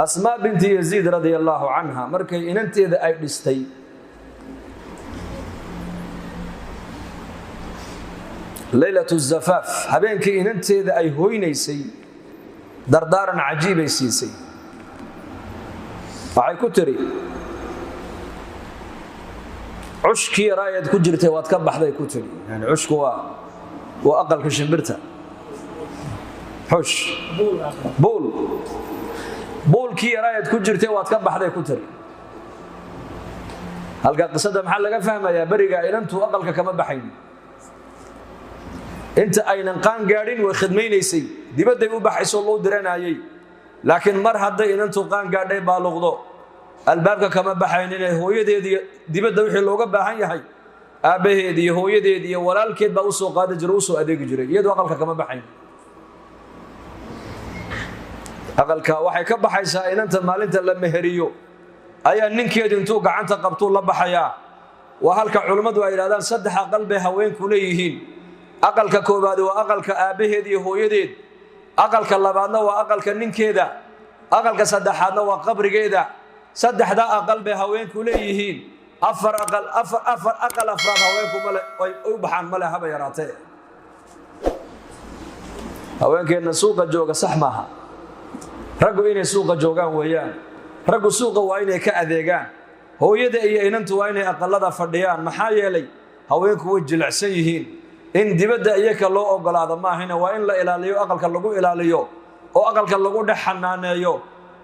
أسماء بنت يزيد رضي الله عنها مركي إن أنت إذا أي دستي ليلة الزفاف هبينك إن أنت إذا أي هوينيسي دردارا عجيبة يسيسي waxay ku tiri cushkii raayad ku jirtay waad ka baxday ku tiri yani cushku waa aqalka shimbirta xush buulkii raayad ku jirtay waad ka baxday ku tiri halka qisada maxaa laga fahmayaa bariga inantu aqalka kama baxayn inta aynan qaan gaadhin way khidmaynaysay dibadday u baxayso loo diranayay laakiin mar hadday inantu qaan gaadhay baaluqdo albaabka kama baxayn inay hooyadeedii dibadda wixii looga baahan yahay aabaheedii iyo hooyadeedii iyo walaalkeed baa u soo qaadi jiray u soo adeegi jiray iyadoo aqalka kama baxayn aqalka waxay ka baxaysaa inanta maalinta la meheriyo ayaa ninkeedu intuu gacanta qabtuu la baxayaa waa halka culimmadu ay yidhahdaan saddex aqal bay haweenku leeyihiin aqalka koowaad waa aqalka aabaheed iyo hooyadeed aqalka labaadna waa aqalka ninkeeda aqalka saddexaadna waa qabrigeeda saddexda aqal bay haweenku leeyihiin afar aqal afraad haweenku male ay u baxaan male haba yaraatee haweenkeena suuqa jooga sax maaha raggu inay suuqa joogaan weeyaan raggu suuqa waa inay ka adeegaan hooyada iyo inantu waa inay aqalada fadhiyaan maxaa yeelay haweenku way jilicsan yihiin in dibadda iyaka loo ogolaado maahina waa in la ilaaliyo aqalka lagu ilaaliyo oo aqalka lagu dhex xanaaneeyo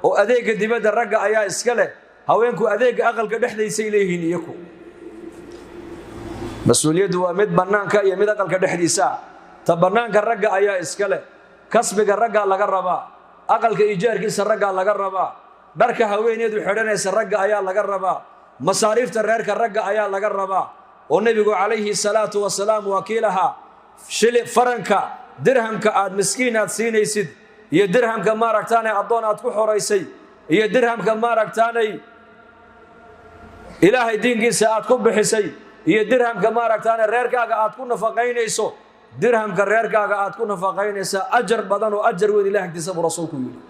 oo adeega dibadda ragga ayaa iska leh haweenku adeega aqalka dhexdiisay leeyihiin iyaku mas'uuliyaddu waa mid bannaanka iyo mid aqalka dhexdiisa ta bannaanka ragga ayaa iska leh kasbiga ragga laga rabaa aqalka ijaarkiisa ragga laga rabaa dharka haweeneedu xidhanaysa ragga ayaa laga rabaa masaariifta reerka ragga ayaa laga rabaa oo nabigu calayhi salaatu wasalaam wakiilaha shili faranka dirhamka aad miskiin aad siinaysid iyo dirhamka maaragtaanay addoon aad ku xoraysay iyo dirhamka maaragtaanay ilaahay diinkiisa aad ku bixisay iyo dirhamka maaragtaanay reerkaaga aad ku nafaqaynayso dirhamka reerkaaga aad ku nafaqaynaysa ajar badan oo ajar weyn ilaahay agtiisa buu rasuulku yidhi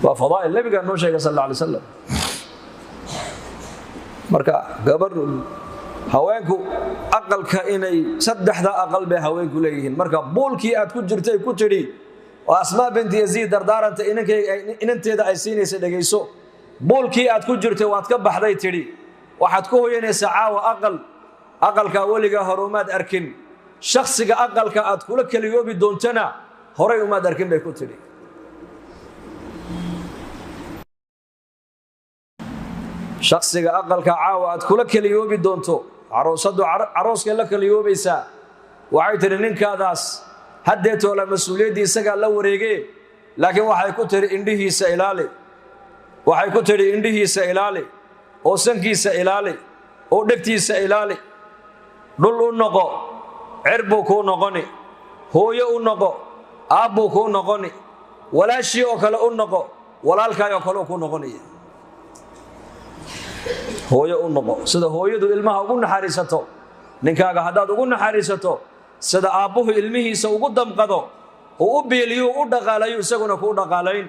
waa fadaa'il nabiga noo sheegay sallallahu alayhi wasallam marka gabadhu haweenku aqalka inay saddexda aqal bay haweenku leeyihiin marka buulkii aad ku jirtay ku tiri waa Asmaa binti Yaziid dardaaranta inanteeda ay siinaysa dhageyso buulkii aad ku jirtay waad ka baxday tiri waxaad ku hooyanaysaa caawa aqalka waliga horumaad arkin shakhsiga aqalka aad kula kaliyoobi doontana horay umaad arkin bay ku tiri shakhsiga aqalka caawa aad kula kaliyoobi doonto arooska la kaliyoobaysaa waxay tiri ninkaadaas haddeetoo la mas'uuliyaddii isagaa la wareegee laakiin waxay ku tiri indhihiisa ilaali waxay ku tiri indhihiisa ilaali oo sankiisa ilaali oo dhegtiisa ilaali dhul u noqo cir buu kuu noqoni hooyo u noqo aabbuu kuu noqoni walaashii oo kale u noqo walaalkaayoo kale kuu noqonaya hooyo u noqo sida hooyadu ilmaha ugu naxariisato ninkaaga haddaad ugu naxariisato sida aabbuhu ilmihiisa ugu damqado uu u biiliyo u dhaqaalayo isaguna kuu dhaqaalayn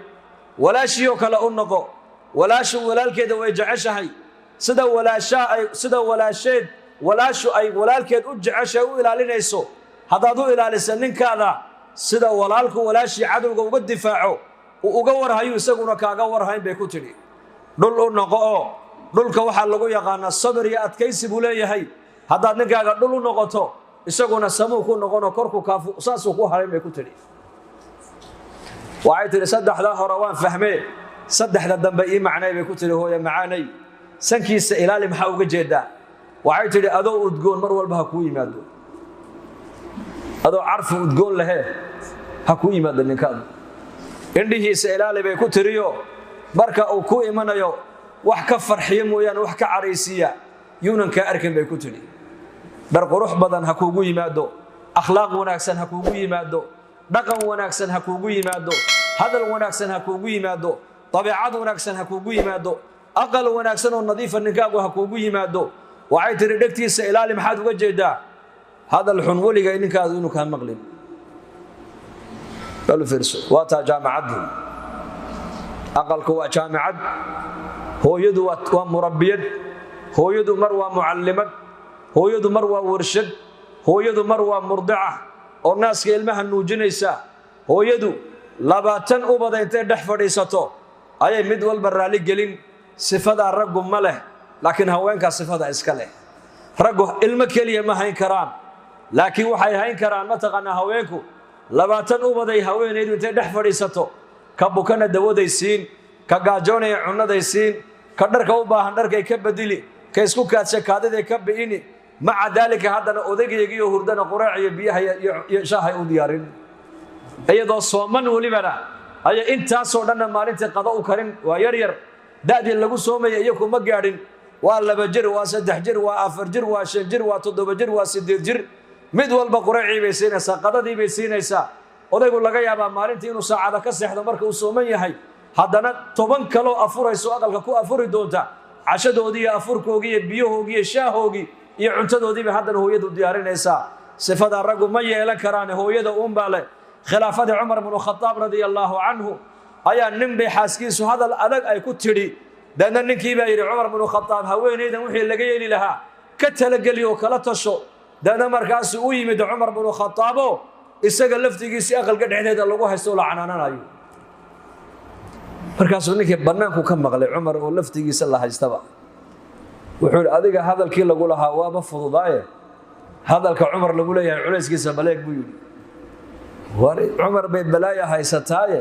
walaashiyoo kale u noqo walaashu walaalkeeda way jeceshahay sida walaashu ay walaalkeed u jeceshahay u ilaalinayso haddaad u ilaalisa ninkaada sida walaalku walaashii cadowga uga difaaco uu uga warhayo isaguna kaaga warhayn bay ku tidhi dhul u noqo oo dhulka waxaa lagu yaqaanaa sabir iyo adkaysi buu leeyahay haddaad ninkaaga dhul u noqoto isaguna samuu ku noqono korku kaafu saasuu ku haray bay ku tidhi waxay tidhi saddexda hore waan fahmee saddexda dambe ii macnay bay ku tidhi hooya macaanay sankiisa ilaali maxaa uga jeedaa waxay tidhi adoo udgoon mar walba ha kuu yimaado adoo carfi udgoon lahee ha kuu yimaado ninkaadu indhihiisa ilaali bay ku tiriyo marka uu ku imanayo wax ka farxiyo mooyaan wax ka caraysiiya yuunan ka arkin bay ku tiri dar qurux badan ha kuugu yimaado akhlaaq wanaagsan ha kuugu yimaado dhaqan wanaagsan ha kuugu yimaado hadal wanaagsan ha kuugu yimaado dabeecad wanaagsan ha kuugu yimaado aqal wanaagsan oo nadiifa ninkaagu ha kuugu yimaado waxay tiri dhegtiisa ilaali maxaad uga jeedaa hadal xun weliga ninkaadu inuu kaa maqlin قالوا فرسوا واتا جامعتهم aqalku waa jaamicad, hooyadu waa murabbiyad, hooyadu mar waa mucallimad, hooyadu mar waa warshad, hooyadu mar waa murdica oo naaska ilmaha nuujinaysa. hooyadu 20 ubada intay dhex fadhiisato ayay mid walba raali gelin. sifada raggu ma leh, laakiin haweenka sifada iska leh. raggu ilmo kaliya ma hayn karaan, laakiin waxay hayn karaan mataqana haweenku 20 ubaday haweenaydu intay dhex fadhiisato ka bukana dawadaysiin, ka gaajoonaya cunadaysiin, ka dharka u baahan dharkay ka badili, ka isku kaadsha kaadida ka biini, maca dalika haddana odaygeegiyo hurdana quraac iyo biyaha iyo shaahay u diyaarin. iyadoo sooman walibana ay intaasoo dhan maalintii qada u karin. waa yar daadii lagu soomay iyo kuma gaadhin. waa 2 jir, waa 3 jir, waa 4 jir, waa 5 jir, waa 7 jir, waa 8 jir. mid walba quraacii bay siinaysaa, qadadii bay siinaysaa. odaygu laga yaabaa maalintii inuu saacada ka seexdo marka uu sooman yahay, haddana 10 kale oo afurayso aqalka ku afuri doonta. cashadoodii iyo afurkoogii iyo biyahoogii iyo shaahoogii iyo cuntadoodii bay haddana hooyadu diyaarinaysaa. sifada raggu ma yeelan karaan, hooyada uunbaa leh. khilaafadii cumar bnu khadaab radiyallaahu canhu ayaa nin bay xaaskiisu hadal adag ay ku tidhi. deedna ninkii baa yidhi cumar bnu khadaab, haweenaydan wixii laga yeeli lahaa ka talageli oo kala tasho. deedna markaasuu u yimid cumar bnu khadaabo isaga laftigiisii aqalka dhexdeeda lagu haysto la canaananayo. markaasuu ninkii bannaanku ka maqlay cumar oo laftigiisa la haystaba. wuxuu yidhi adiga hadalkii lagu lahaa waaba fududaaye, hadalka cumar lagu leeyahay culayskiisa baleeg buu yidhi. cumar bay balaaya haysataaye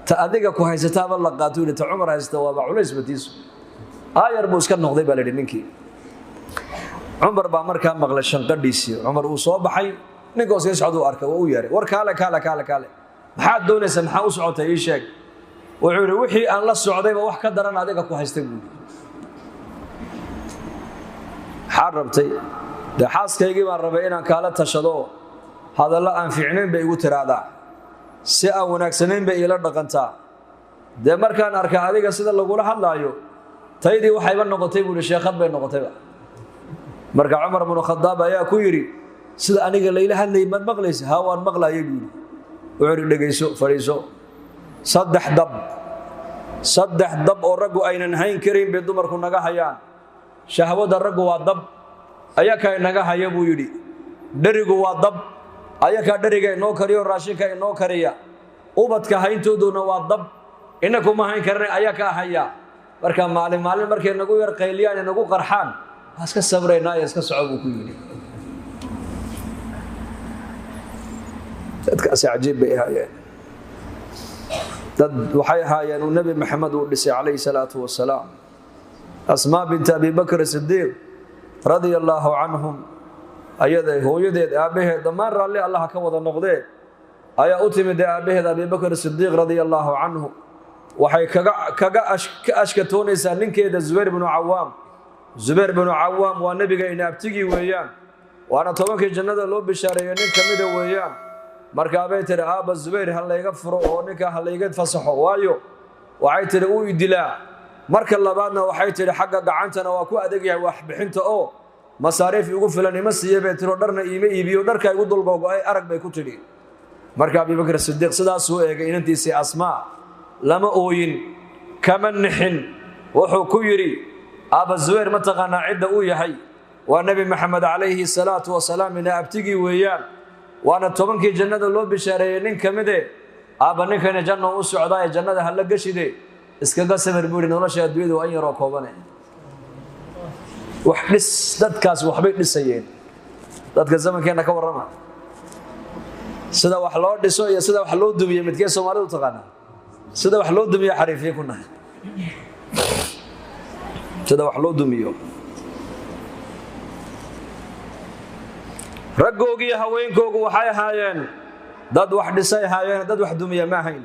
ta adiga ku haysataaba la qaato yidhi, ta cumar haysata waaba culays batiisu. aayar buu iska noqday baa la yidhi ninkii. cumar baa markaa maqlay shanqadhiisii. cumar uu soo baxay, ninkoo sii socda u arkay, waa u yeeray. war kaale maxaad doonaysaa, maxaa u socotay ii sheeg. wuxuu yidhi wixii aan la socdayba wax ka daran adiga ku haystay buu yidhi. maxaad rabtay? dee xaaskaygii baan rabay inaan kaala tashado, hadallo aan fiicnayn bay igu tiraahdaa, si aan wanaagsanayn bay iila dhaqantaa. dee markaan arka adiga sida lagula hadlaayo, taydii waxayba noqotay buu yidhi, sheekhad bay noqotayba. marka cumar bnu khadaab ayaa ku yidhi, sida aniga layla hadlayay maad maqlaysa? haa waan maqlaayay buu yidhi. wuxuu yidhi dhegayso, fadhiiso. 3 dab oo raggu aynan hayn karin bay dumarku naga hayaan. shahwada raggu waa dab, ayakaa inaga haya buu yidhi. dherigu waa dab, ayakaa dheriga inoo kariyo raashinka inoo kariya. ubadka hayntooduna waa dab, inakuma hayn karin ayakaa haya. marka maalin markay nagu yar qayliyaan ee nagu qarxaan, waa iska sabraynaa iyo iska soco buu ku yidhi. dadkaasi cajiib bay ahaayeen. dad waxay ahaayeen uu nebi maxamed uu dhisay calayhi salaatu wasalaam. asmaa binta abi bakr sidiiq radia allaahu canhum, ayaday hooyadeed aabbaheed dhammaan raalli allaha ka wada noqdee ayaa u timid aabbaheed abi bakr sidiiq radia allaahu canhu. waxay ka ashkatoonaysaa ninkeeda zubayr bnu cawaam. zubayr bnu cawaam waa nebiga inaabtigii weeyaan, waana 10kii jannada loo bishaareeyey nin ka mida weeyaan. markaabay tihi aabba zubayr ha layga furo oo ninkaa ha layga fasaxo, waayo waxay tihi uu idilaa. marka labaadna waxay tihi xagga gacantana waa ku adag yahay waxbixinta oo masaariif igu filan ima siiye bay tiro, dharna iima iibiyo, dharka igu dulgogo-ay arag bay ku tidhi. marka abibakr sidiiq sidaasuu eegay inantiisii asmaa, lama ooyin, kama nixin. wuxuu ku yidhi aabba zubayr ma taqaanaa cidda uu yahay? waa nebi maxamed calayhi salaatu wasalaam, inaabtigii weeyaan, waana 10kii jannada loo bishaareeyey nin ka mide. aabba ninkani janno u socdaa ee jannada ha la gashide, iskaga samir buu yidhi, nolosha adduunyadu an yaroo koobane. wax dhis, dadkaas waxbay dhisayeen. dadka zamankeenna ka warrama, sida wax loo dhiso iyo sida wax loo dumiyo midkee soomaalidu taqaanaa? sida wax loo dumiyo xariifiye ku nahay. sida wax loo dumiyo. raggoogiiyo haweenkoogu waxay ahaayeen dad wax dhisay ahaayeen, dad wax dumiya ma ahayn.